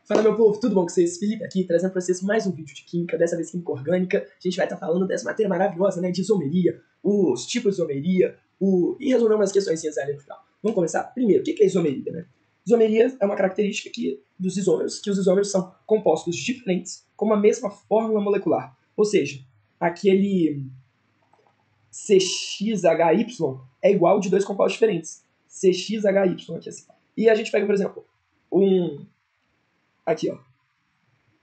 Fala, meu povo, tudo bom com vocês? Felipe aqui, trazendo para vocês mais um vídeo de química, dessa vez química orgânica. A gente vai estar falando dessa matéria maravilhosa, né, de isomeria, os tipos de isomeria, e resolver umas questões ali no final. Vamos começar? Primeiro, o que é isomeria, né? Isomeria é uma característica dos isômeros, que os isômeros são compostos diferentes com uma mesma fórmula molecular. Ou seja, aquele CXHY é igual de dois compostos diferentes. CXHY, aqui assim. E a gente pega, por exemplo, aqui, ó.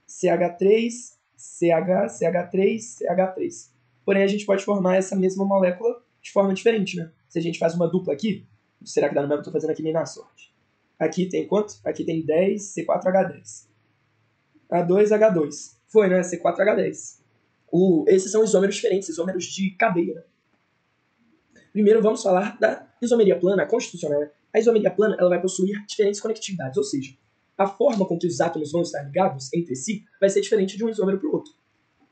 CH3, CH, CH3, CH3. Porém, a gente pode formar essa mesma molécula de forma diferente, né? Se a gente faz uma dupla aqui, será que dá no mesmo? Estou fazendo aqui meio na sorte. Aqui tem quanto? Aqui tem 10, C4H10. A2H2. Foi, né? C4H10. Esses são isômeros diferentes, isômeros de cadeia, né? Primeiro, vamos falar da isomeria plana constitucional. A isomeria plana ela vai possuir diferentes conectividades, ou seja, a forma com que os átomos vão estar ligados entre si vai ser diferente de um isômero para o outro.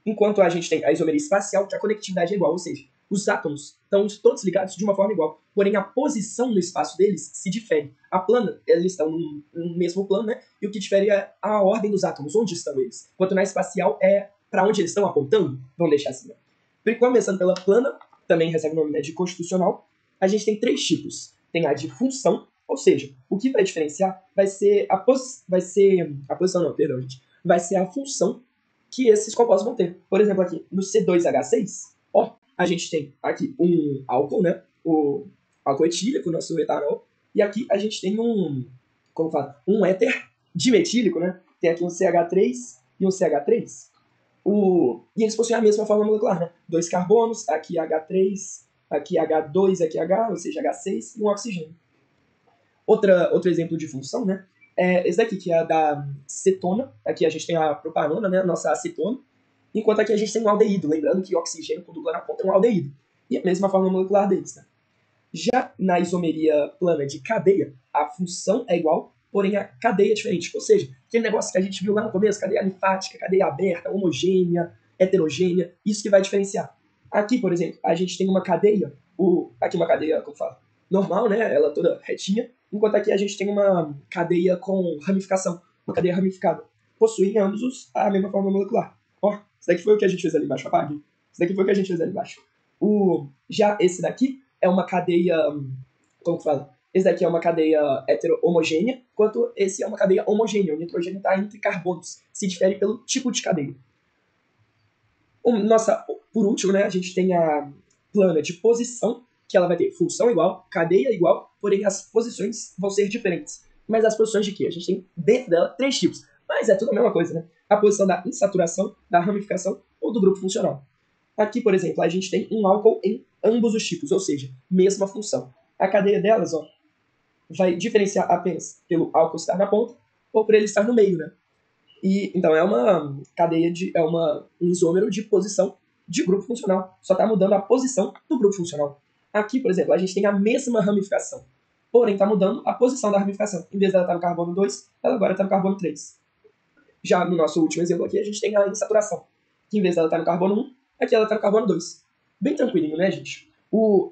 Enquanto a gente tem a isomeria espacial, que a conectividade é igual, ou seja, os átomos estão todos ligados de uma forma igual, porém a posição no espaço deles se difere. A plana, eles estão no mesmo plano, né? E o que difere é a ordem dos átomos, onde estão eles. Enquanto na espacial é para onde eles estão apontando, vamos deixar assim, né? Começando pela plana, também recebe o nome, né, de constitucional, a gente tem três tipos. Tem a de função, ou seja, o que vai diferenciar vai ser a função que esses compostos vão ter. Por exemplo, aqui no C2H6, ó, a gente tem aqui um álcool, né, o álcool etílico, nosso etanol, e aqui a gente tem um éter dimetílico, né, tem aqui um CH3 e um CH3. E eles possuem a mesma forma molecular, né? 2 carbonos, aqui H3, aqui H2, aqui H, ou seja, H6 e um oxigênio. Outro exemplo de função, né? É esse daqui, que é a da cetona. Aqui a gente tem a propanona, né? A nossa acetona. Enquanto aqui a gente tem um aldeído. Lembrando que o oxigênio com dupla na ponta é um aldeído. E a mesma forma molecular deles, né? Já na isomeria plana de cadeia, a função é igual, porém a cadeia é diferente. Ou seja, aquele negócio que a gente viu lá no começo, cadeia alifática, cadeia aberta, homogênea, heterogênea, isso que vai diferenciar. Aqui, por exemplo, a gente tem uma cadeia, aqui uma cadeia, como fala, normal, né? Ela toda retinha, enquanto aqui a gente tem uma cadeia com ramificação, uma cadeia ramificada. Possuem ambos a mesma forma molecular. Ó, isso daqui foi o que a gente fez ali embaixo, apague. Isso daqui foi o que a gente fez ali embaixo. Já esse daqui é uma cadeia, como que fala? Esse daqui é uma cadeia hetero-homogênea, enquanto esse é uma cadeia homogênea. O nitrogênio está entre carbonos. Se difere pelo tipo de cadeia. Por último, né, a gente tem a plana de posição, que ela vai ter função igual, cadeia igual, porém as posições vão ser diferentes. Mas as posições de quê? A gente tem dentro dela três tipos. Mas é tudo a mesma coisa, né? A posição da insaturação, da ramificação ou do grupo funcional. Aqui, por exemplo, a gente tem um álcool em ambos os tipos, ou seja, mesma função. A cadeia delas, ó, vai diferenciar apenas pelo álcool estar na ponta ou por ele estar no meio, né? Então é uma cadeia um isômero de posição de grupo funcional. Só está mudando a posição do grupo funcional. Aqui, por exemplo, a gente tem a mesma ramificação, porém está mudando a posição da ramificação. Em vez dela estar no carbono 2, ela agora está no carbono 3. Já no nosso último exemplo aqui, a gente tem a insaturação, que em vez dela estar no carbono 1, aqui ela está no carbono 2. Bem tranquilinho, né, gente?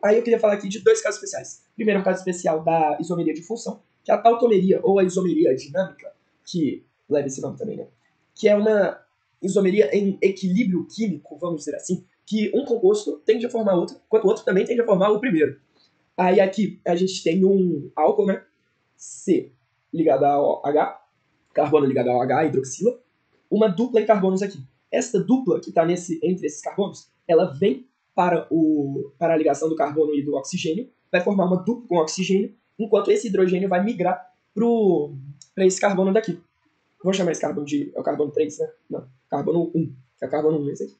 Aí eu queria falar aqui de dois casos especiais. Primeiro, um caso especial da isomeria de função, que é a tautomeria, ou a isomeria dinâmica, que leva esse nome também, né? Que é uma isomeria em equilíbrio químico, vamos dizer assim, que um composto tende a formar outro, enquanto o outro também tende a formar o primeiro. Aí aqui a gente tem um álcool, né? C ligado ao H, carbono ligado ao H, hidroxila, uma dupla em carbonos aqui. Esta dupla que está entre esses carbonos, ela vem para a ligação do carbono e do oxigênio, vai formar uma dupla com oxigênio, enquanto esse hidrogênio vai migrar para esse carbono daqui. Vou chamar esse carbono é o carbono 3, né? Não, carbono 1, que é o carbono 1 esse aqui.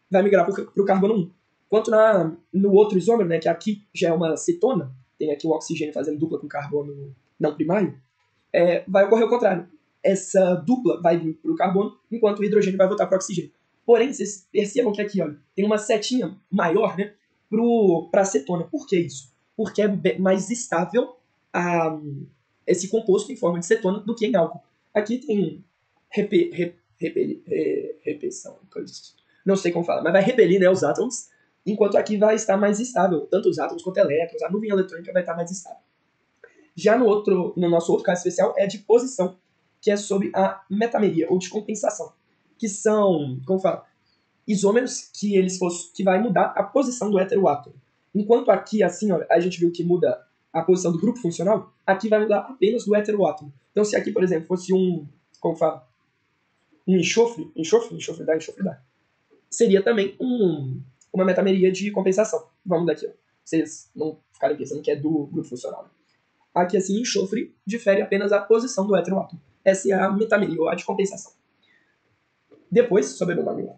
Vai migrar para o carbono 1. Enquanto no outro isômero, né, que aqui já é uma cetona, tem aqui o oxigênio fazendo dupla com carbono não primário, vai ocorrer o contrário. Essa dupla vai vir para o carbono, enquanto o hidrogênio vai voltar para o oxigênio. Porém, vocês percebam que aqui, olha, tem uma setinha maior, né, para a cetona. Por que isso? Porque é mais estável esse composto em forma de cetona do que em álcool. Aqui tem repelição, não sei como fala, mas vai repelir, né, os átomos, enquanto aqui vai estar mais estável, tanto os átomos quanto elétrons, a nuvem eletrônica vai estar mais estável. Já no nosso outro caso especial é de posição, que é sobre a metameria, ou de compensação, que são, como fala, isômeros que vai mudar a posição do heteroátomo. Enquanto aqui, assim, ó, a gente viu que muda a posição do grupo funcional, aqui vai mudar apenas do heteroátomo. Então, se aqui, por exemplo, fosse como fala, um enxofre dá, seria também uma metameria de compensação. Vamos daqui, ó. Vocês não ficarem pensando que é do grupo funcional. Né? Aqui, assim, enxofre difere apenas a posição do heteroátomo. Essa é a metameria, ou a de compensação. Depois, sobre a metameria.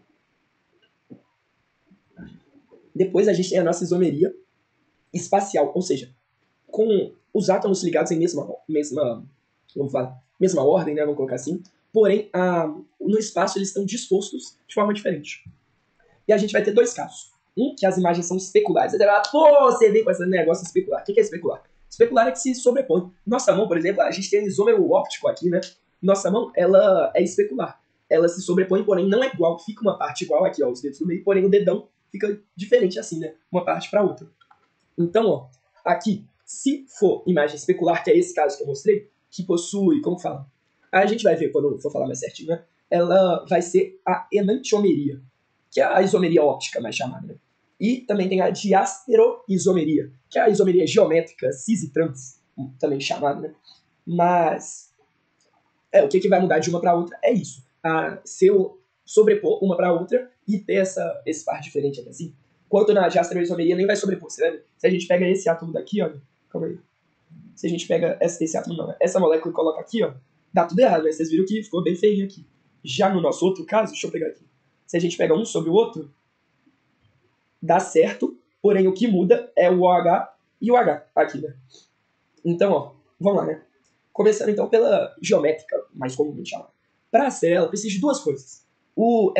Depois a gente tem a nossa isomeria espacial, ou seja, com os átomos ligados em mesma ordem, né, vamos colocar assim, porém no espaço eles estão dispostos de forma diferente. E a gente vai ter dois casos. Um, que as imagens são especulares. Você vem com esse negócio especular. O que é especular? Especular é que se sobrepõe. Nossa mão, por exemplo, a gente tem um isômero óptico aqui, né? Nossa mão, ela é especular. Ela se sobrepõe, porém não é igual. Fica uma parte igual aqui, ó, os dedos do meio, porém o dedão fica diferente assim, né? Uma parte para outra. Então, ó, aqui, se for imagem especular, que é esse caso que eu mostrei, que possui, como fala? A gente vai ver quando for falar mais certinho, né? Ela vai ser a enantiomeria, que é a isomeria óptica mais chamada, né? E também tem a diastereoisomeria, que é a isomeria geométrica cis e trans, também chamada, né? Mas o que vai mudar de uma para outra é isso. Se eu sobrepor uma para outra e ter esse par diferente aqui assim. Quanto na diastereoisomeria nem vai sobrepor, você vê? Se a gente pega esse átomo daqui, olha, calma aí. Se a gente pega esse átomo não, né? Essa molécula e coloca aqui, ó, dá tudo errado, né? Vocês viram que ficou bem feio aqui. Já no nosso outro caso, deixa eu pegar aqui. Se a gente pega um sobre o outro, dá certo, porém o que muda é o OH e o H aqui, né? Então, ó, vamos lá, né? Começando então pela geométrica, mais comumente chamada. Para ser ela, precisa de duas coisas. O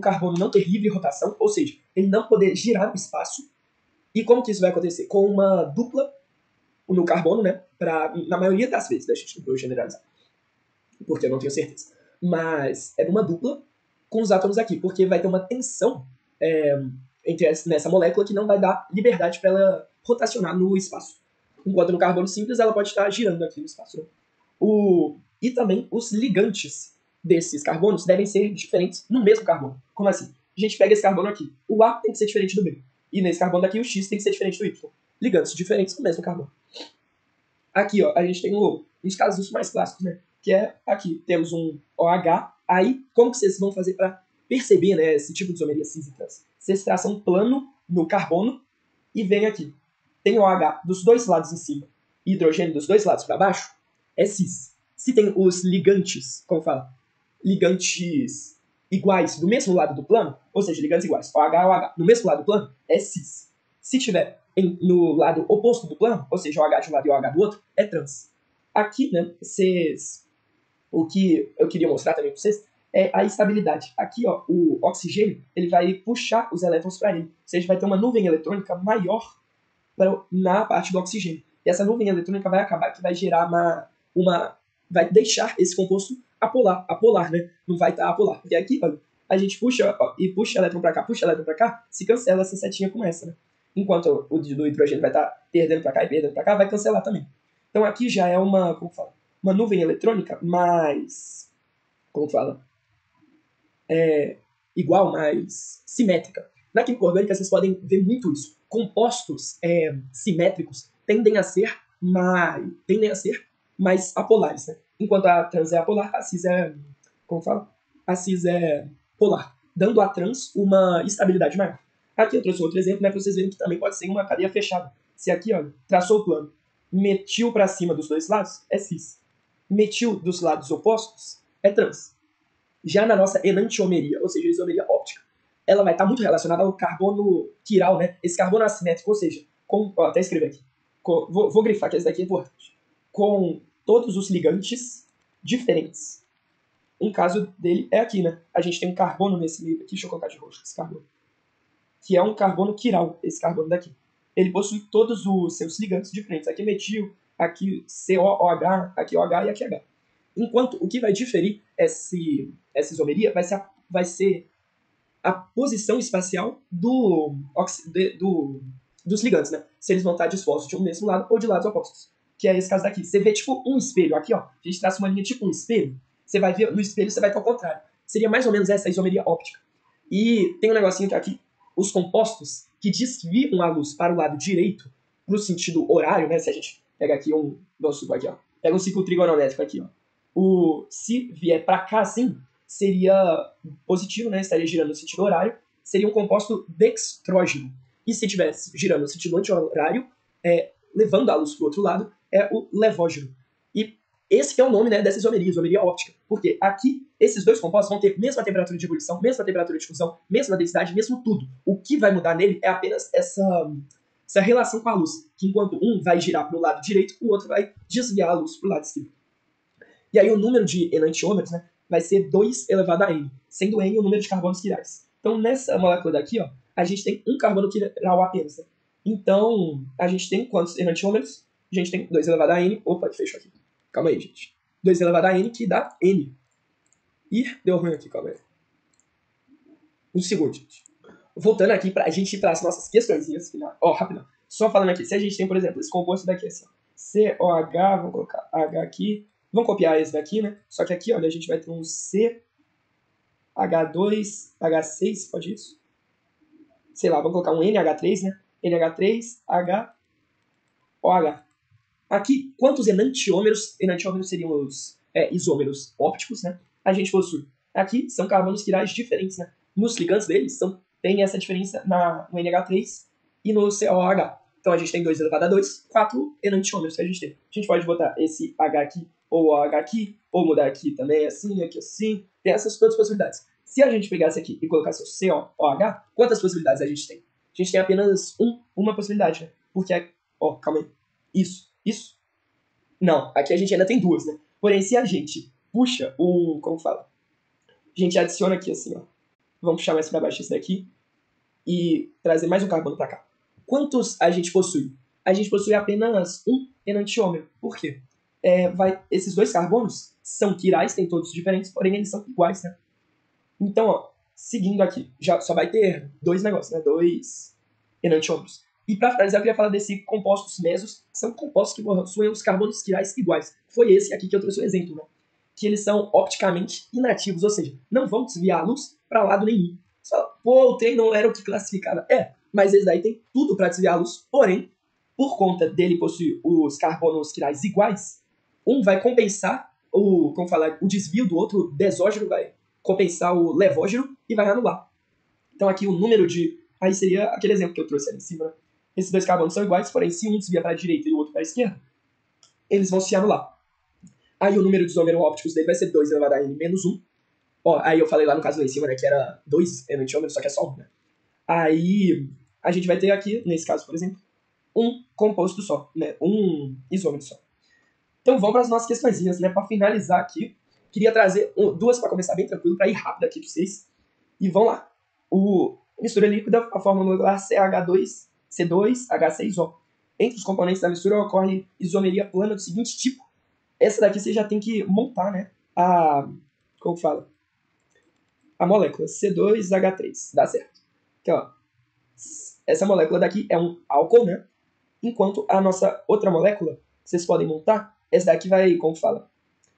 carbono não ter livre rotação, ou seja, ele não poder girar no espaço. E como que isso vai acontecer? Com uma dupla no carbono, né? Na maioria das vezes, né? A gente não pode generalizar, porque eu não tenho certeza. Mas é uma dupla com os átomos aqui, porque vai ter uma tensão nessa molécula que não vai dar liberdade para ela rotacionar no espaço. Enquanto no carbono simples ela pode estar girando aqui no espaço. Né? E também os ligantes desses carbonos devem ser diferentes no mesmo carbono. Como assim? A gente pega esse carbono aqui. O A tem que ser diferente do B. E nesse carbono daqui o X tem que ser diferente do Y. Ligantes diferentes no mesmo carbono. Aqui, ó, a gente tem uns casos mais clássicos, né? Que é aqui, temos um OH. Aí, como que vocês vão fazer para perceber, né, esse tipo de isomeria cis e trans? Vocês traçam um plano no carbono e vem aqui. Tem OH dos dois lados em cima e hidrogênio dos dois lados para baixo, é cis. Se tem os ligantes, como fala? Ligantes iguais do mesmo lado do plano, ou seja, ligantes iguais, OH, no mesmo lado do plano, é cis. Se tiver no lado oposto do plano, ou seja, OH de um lado e OH do outro, é trans. Aqui, né, o que eu queria mostrar também para vocês é a estabilidade. Aqui, ó, o oxigênio, ele vai puxar os elétrons para ele. Ou seja, vai ter uma nuvem eletrônica maior na parte do oxigênio. E essa nuvem eletrônica vai acabar que vai gerar vai deixar esse composto apolar, né? Não vai estar apolar. Porque aqui, ó, a gente puxa elétron para cá, se cancela essa setinha com essa, né? Enquanto o do hidrogênio vai estar perdendo para cá e perdendo para cá, vai cancelar também. Então aqui já é uma nuvem eletrônica mais, igual, mais simétrica. Na química orgânica vocês podem ver muito isso. Compostos simétricos tendem a ser mais apolares, né? Enquanto a trans é apolar, a cis é polar, dando a trans uma estabilidade maior. Aqui eu trouxe outro exemplo, né, para vocês verem que também pode ser uma cadeia fechada. Se aqui, olha, traçou o plano, metil para cima dos dois lados, é cis. Metil dos lados opostos, é trans. Já na nossa enantiomeria, ou seja, a isomeria óptica, ela vai estar muito relacionada ao carbono quiral, né? Esse carbono assimétrico, ou seja, até escrever aqui. Vou grifar, que esse daqui é importante. Com todos os ligantes diferentes. Um caso dele é aqui, né? A gente tem um carbono nesse meio aqui, deixa eu colocar de roxo esse carbono. Que é um carbono quiral, esse carbono daqui. Ele possui todos os seus ligantes diferentes. Aqui metil, aqui COOH, aqui OH e aqui H. Enquanto o que vai diferir essa isomeria vai ser a posição espacial dos ligantes, né? Se eles vão estar dispostos de um mesmo lado ou de lados opostos. que é esse caso daqui. Você vê tipo um espelho. Aqui, ó, a gente traça uma linha tipo um espelho. Você vai ver no espelho, você vai ter ao contrário. Seria mais ou menos essa isomeria óptica. E tem um negocinho que aqui, os compostos que desviam a luz para o lado direito, no sentido horário, né? Se a gente pega aqui vamos supor aqui, ó. Pega um ciclo trigonométrico aqui, ó. Se vier para cá assim, seria positivo, né? Estaria girando no sentido horário. Seria um composto dextrógeno. E se estivesse girando no sentido anti-horário, levando a luz para o outro lado, é o levógeno. E esse que é o nome, né, dessa isomeria óptica. Porque aqui, esses dois compostos vão ter mesma temperatura de ebulição, mesma temperatura de fusão, mesma densidade, mesmo tudo. O que vai mudar nele é apenas essa relação com a luz. Que enquanto um vai girar para o lado direito, o outro vai desviar a luz para o lado esquerdo. E aí o número de enantiômeros, né, vai ser 2 elevado a n, sendo n o número de carbonos quirais. Então, nessa molécula daqui, ó, a gente tem um carbono quiral apenas. Né? Então, a gente tem quantos enantiômeros? A gente tem 2 elevado a n. Opa, que fechou aqui. Calma aí, gente. 2 elevado a n, que dá n. Ih, deu ruim aqui, calma aí. Um segundo, gente. Voltando aqui pra gente ir para as nossas questõezinhas. Ó, rapidão. Só falando aqui, se a gente tem, por exemplo, esse composto daqui assim, ó, COH, vamos colocar H aqui. Vamos copiar esse daqui, né? Só que aqui, olha, a gente vai ter um CH2, H6, pode isso? Sei lá, vamos colocar um NH3, né? NH3, OH. Aqui, quantos enantiômeros? Enantiômeros seriam os isômeros ópticos, né? A gente possui. Aqui são carbonos quirais diferentes, né? Nos ligands deles tem essa diferença no NH3 e no COH. Então a gente tem 2 elevado a 2, 4 enantiômeros que a gente tem. A gente pode botar esse H aqui, ou OH aqui, ou mudar aqui também, assim, aqui assim. Tem essas todas as possibilidades. Se a gente pegasse aqui e colocasse o COH, quantas possibilidades a gente tem? A gente tem apenas uma possibilidade, né? Porque, calma aí. Isso. Não, aqui a gente ainda tem duas, né? Porém, se a gente puxa como fala? A gente adiciona aqui assim, ó. Vamos puxar mais para baixo esse daqui e trazer mais um carbono para cá. Quantos a gente possui? A gente possui apenas um enantiômero. Por quê? Esses dois carbonos são quirais, tem todos diferentes, porém eles são iguais, né? Então, ó, seguindo aqui, já só vai ter dois negócios, né? 2 enantiômeros. E para finalizar, eu queria falar desse compostos mesos, que são compostos que possuem os carbonos quirais iguais. Foi esse aqui que eu trouxe o exemplo, né? Que eles são opticamente inativos, ou seja, não vão desviar a luz para lado nenhum. Só, o trem não era o que classificava. Mas esse daí tem tudo para desviar a luz, porém, por conta dele possuir os carbonos quirais iguais, um vai compensar o desvio do outro, o desógeno vai compensar o levógeno e vai anular. Então aqui o número de... Aí seria aquele exemplo que eu trouxe ali em cima, né? Esses dois carbonos são iguais, porém se um desvia para a direita e o outro para a esquerda, eles vão se anular. Aí o número de isômeros ópticos dele vai ser 2 elevado a n menos 1. Aí eu falei lá no caso lá em cima, né, que era 2 enantiômeros, só que é só 1, né? Aí a gente vai ter aqui, nesse caso, por exemplo, um composto só, né? Um isômero só. Então vamos para as nossas questõezinhas, né? Para finalizar aqui, queria trazer duas para começar bem tranquilo, para ir rápido aqui para vocês. E vamos lá. Mistura líquida, a fórmula molecular CH2C2H6O. Entre os componentes da mistura ocorre isomeria plana do seguinte tipo. Essa daqui você já tem que montar, né? Como fala? A molécula C2H3. Dá certo. Aqui, ó. Essa molécula daqui é um álcool, né? Enquanto a nossa outra molécula, vocês podem montar, essa daqui vai, como fala?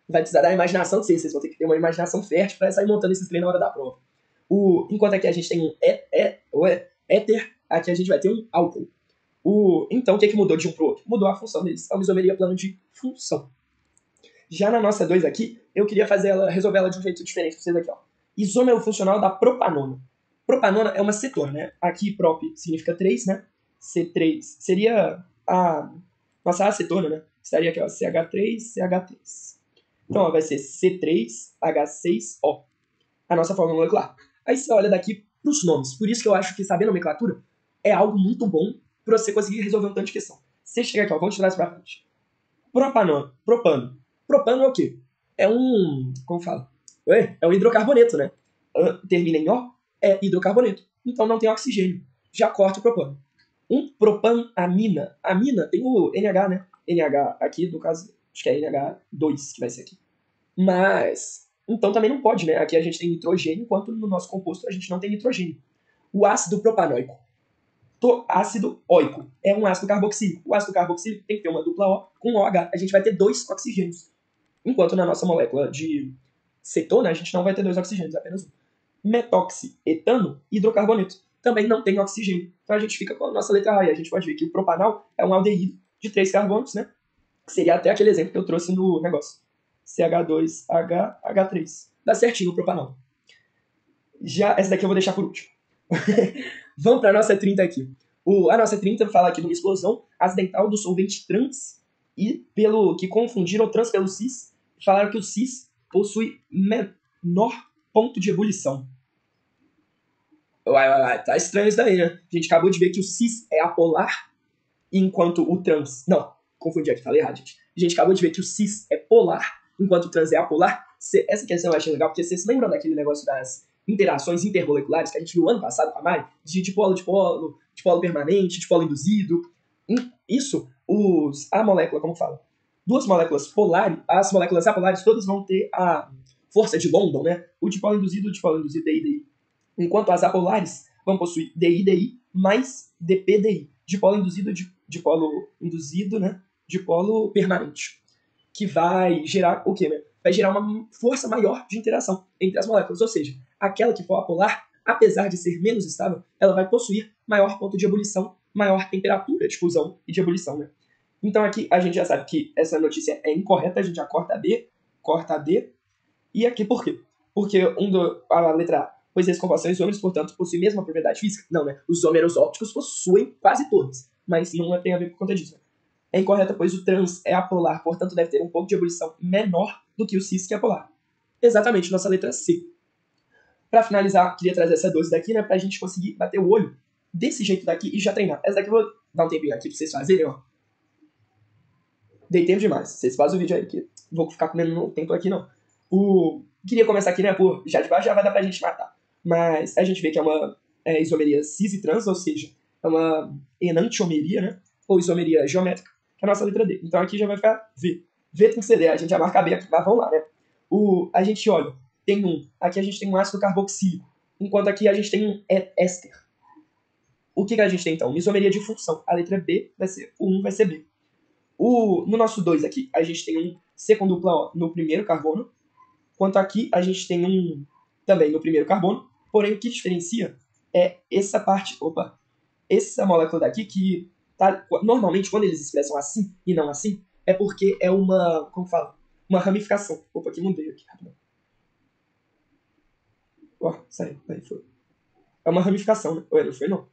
Vai precisar da imaginação de vocês. Vocês vão ter que ter uma imaginação fértil para sair montando esses trem na hora da prova. Enquanto aqui a gente tem um éter, aqui a gente vai ter um álcool. Então, o que mudou de um para o outro? Mudou a função deles. É uma isomeria plano de função. Já na nossa 2 aqui, eu queria resolver ela de um jeito diferente para vocês aqui, ó. Isômero funcional da propanona. Propanona é uma cetona, né? Aqui prop significa 3, né? C3 seria a nossa acetona, né? Estaria aqui, ó, CH3, Então, ó, vai ser C3H6O. A nossa fórmula molecular. Aí você olha daqui para os nomes. Por isso que eu acho que saber nomenclatura é algo muito bom para você conseguir resolver um tanto de questão. Você chega aqui, ó, vamos tirar isso para frente. Propano. Propano é o quê? É um... Como fala? É um hidrocarboneto, né? Termina em O, é hidrocarboneto. Então não tem oxigênio. Já corta o propano. Um propanamina. Amina tem o NH, né? NH aqui, no caso, acho que é NH2 que vai ser aqui. Mas... Então também não pode, né? Aqui a gente tem nitrogênio, enquanto no nosso composto a gente não tem nitrogênio. O ácido propanóico. ácido óico. É um ácido carboxílico. O ácido carboxílico tem que ter uma dupla O com OH. A gente vai ter 2 oxigênios. Enquanto na nossa molécula de cetona, a gente não vai ter 2 oxigênios, apenas um. Metoxietano, hidrocarboneto. Também não tem oxigênio. Então a gente fica com a nossa letra A. E a gente pode ver que o propanal é um aldeído de 3 carbonos, né? Que seria até aquele exemplo que eu trouxe no negócio. CH2HH3. Dá certinho o propanal. Já essa daqui eu vou deixar por último. Vamos para a nossa 30 aqui. A nossa 30 fala aqui de uma explosão acidental do solvente trans e pelo que confundiram o trans pelo cis, falaram que o cis possui menor ponto de ebulição. Uai, tá estranho isso daí, né? A gente acabou de ver que o cis é apolar, enquanto o trans... Não, confundi aqui, falei errado, gente. A gente acabou de ver que o cis é polar, enquanto o trans é apolar. Essa questão eu achei legal, porque vocês se lembram daquele negócio das interações intermoleculares que a gente viu ano passado com a Mari? De dipolo permanente, dipolo induzido. Isso, a molécula, como fala? Duas moléculas polares, as moléculas apolares todas vão ter a força de London, né? O dipolo induzido, DI. Enquanto as apolares vão possuir DI mais DPDI. Dipolo induzido, né? Dipolo permanente. Que vai gerar o quê, né? Vai gerar uma força maior de interação entre as moléculas. Ou seja, aquela que for apolar, apesar de ser menos estável, ela vai possuir maior ponto de ebulição, maior temperatura de fusão e de ebulição, né? Então aqui a gente já sabe que essa notícia é incorreta, a gente já corta a D. E aqui por quê? Porque a letra A, pois as composções isômeros, portanto, possuem a mesma propriedade física? Não, né? Os isômeros ópticos possuem quase todos, mas não tem a ver com conta disso, né? É incorreta, pois o trans é apolar, portanto deve ter um ponto de ebulição menor do que o cis, que é apolar. Exatamente, nossa letra C. Para finalizar, queria trazer essa 12 daqui, né, pra gente conseguir bater o olho desse jeito daqui e já treinar. Essa daqui eu vou dar um tempinho aqui pra vocês fazerem, ó. Dei tempo demais. Vocês fazem o vídeo aí, que vou ficar comendo tempo aqui, não. Queria começar aqui, né, por já de baixo já vai dar pra gente matar. Mas a gente vê que é uma isomeria cis e trans, ou seja, é uma enantiomeria, né, ou isomeria geométrica, que é a nossa letra D. Então aqui já vai ficar V. V tem que ser D, a gente já marca B aqui, mas vamos lá, né. A gente olha, aqui a gente tem um ácido carboxílico, enquanto aqui a gente tem um éster. O que a gente tem então? Uma isomeria de função. A letra B vai ser o 1, vai ser B. No nosso 2 aqui, a gente tem um C com dupla O no primeiro carbono, enquanto aqui a gente tem um também no primeiro carbono, porém o que diferencia é essa parte, essa molécula daqui que tá, normalmente quando eles expressam assim e não assim, é porque é uma, como fala? Uma ramificação. Aqui mudei aqui, rapidão. Saiu, aí foi. É uma ramificação, né? Não foi não.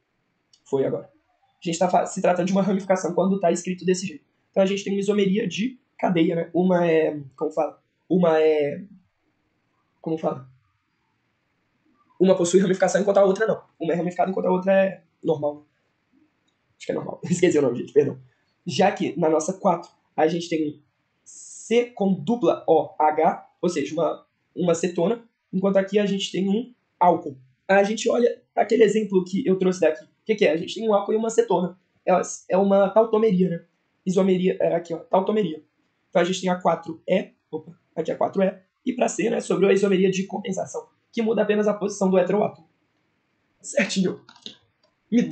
Foi agora. A gente está se tratando de uma ramificação quando está escrito desse jeito. Então a gente tem uma isomeria de cadeia, né? Uma é, uma possui ramificação enquanto a outra não. Uma é ramificada enquanto a outra é normal. Acho que é normal. Esqueci o nome, gente, perdão. Já que na nossa 4 a gente tem C com dupla OH, ou seja, uma cetona, enquanto aqui a gente tem um álcool. A gente olha aquele exemplo que eu trouxe daqui. O que é? A gente tem um álcool e uma cetona. É uma tautomeria, né? Isomeria, aqui, ó, tautomeria. Então a gente tem a 4E, aqui a 4E, e para C, né, sobrou a isomeria de compensação, que muda apenas a posição do heteroátomo. Certinho. Me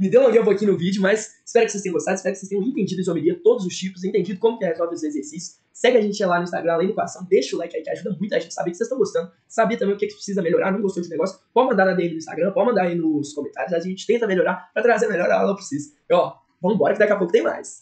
delonguei um pouquinho no vídeo, mas espero que vocês tenham gostado, espero que vocês tenham entendido a isomeria, todos os tipos, entendido como que resolve os exercícios. Segue a gente lá no Instagram, além do equação, deixa o like aí que ajuda muito a gente a saber que vocês estão gostando, saber também o que precisa melhorar, não gostou de negócio, pode mandar na DM do Instagram, pode mandar aí nos comentários, a gente tenta melhorar pra trazer a melhor aula pra vocês. Vambora que daqui a pouco tem mais.